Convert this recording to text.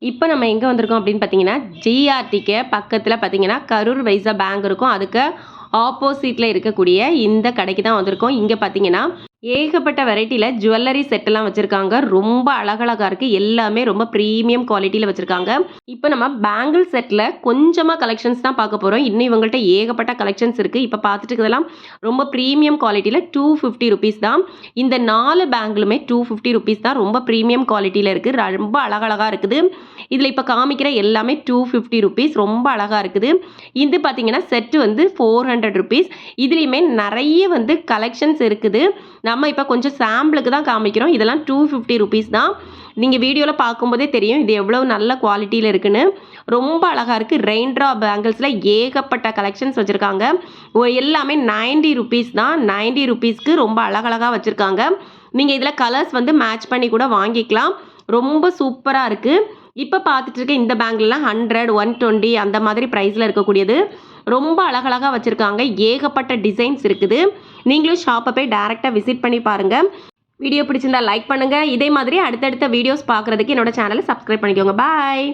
இப்போ நம்ம எங்கே வந்திருக்கோம் அப்படின்னு பார்த்தீங்கன்னா, ஜிஆர்டிக்கு பக்கத்தில் பார்த்தீங்கன்னா, கரூர் வைஸா பேங்க் இருக்கும். அதுக்கு ஆப்போசிட்டில் இருக்கக்கூடிய இந்த கடைக்கு தான் வந்திருக்கோம். இங்கே பார்த்தீங்கன்னா, ஏகப்பட்ட வெரைட்டியில் ஜுவல்லரி செட்டெல்லாம் வச்சுருக்காங்க. ரொம்ப அழகழகா இருக்குது. எல்லாமே ரொம்ப ப்ரீமியம் குவாலிட்டியில் வச்சுருக்காங்க. இப்போ நம்ம பேங்கிள் செட்டில் கொஞ்சமாக கலெக்ஷன்ஸ் தான் பார்க்க போகிறோம். இன்னும் இவங்கள்ட்ட ஏகப்பட்ட கலெக்ஷன்ஸ் இருக்குது. இப்போ பார்த்துட்டு இருக்கிறதெல்லாம் ரொம்ப ப்ரீமியம் குவாலிட்டியில் ₹250 தான். இந்த 4 பேங்கிளுமே ₹250 தான். ரொம்ப ப்ரீமியம் குவாலிட்டியில் இருக்குது. ரொம்ப அழகழகாக இருக்குது. இதில் இப்போ காமிக்கிற எல்லாமே ₹250. ரொம்ப அழகாக இருக்குது. இது பார்த்தீங்கன்னா செட்டு வந்து ₹400. இதுலேயுமே நிறைய வந்து கலெக்ஷன்ஸ் இருக்குது. நம்ம இப்போ கொஞ்சம் சாம்பிளுக்கு தான் காமிக்கிறோம். இதெல்லாம் ₹250 தான். நீங்கள் வீடியோவில் பார்க்கும்போதே தெரியும் இது எவ்வளோ நல்ல குவாலிட்டியில் இருக்குன்னு. ரொம்ப அழகாக இருக்குது. ரெயின்ட்ரா பேங்கிள்ஸில் ஏகப்பட்ட கலெக்ஷன்ஸ் வச்சுருக்காங்க. எல்லாமே ₹90 தான். ₹90க்கு ரொம்ப அழகழகாக வச்சுருக்காங்க. நீங்கள் இதில் கலர்ஸ் வந்து மேட்ச் பண்ணி கூட வாங்கிக்கலாம். ரொம்ப சூப்பராக இருக்குது. இப்போ பார்த்துட்டு இருக்க இந்த பேங்கிள்லாம் 100, 120 அந்த மாதிரி ப்ரைஸில் இருக்கக்கூடியது. ரொம்ப அழகழகாக வச்சுருக்காங்க. ஏகப்பட்ட டிசைன்ஸ் இருக்குது. நீங்களும் ஷாப்பை போய் டேரெக்டாக விசிட் பண்ணி பாருங்கள். வீடியோ பிடிச்சிருந்தா லைக் பண்ணுங்கள். இதே மாதிரி அடுத்தடுத்த வீடியோஸ் பார்க்குறதுக்கு என்னோட சேனலை சப்ஸ்கிரைப் பண்ணிக்கோங்க. பாய்.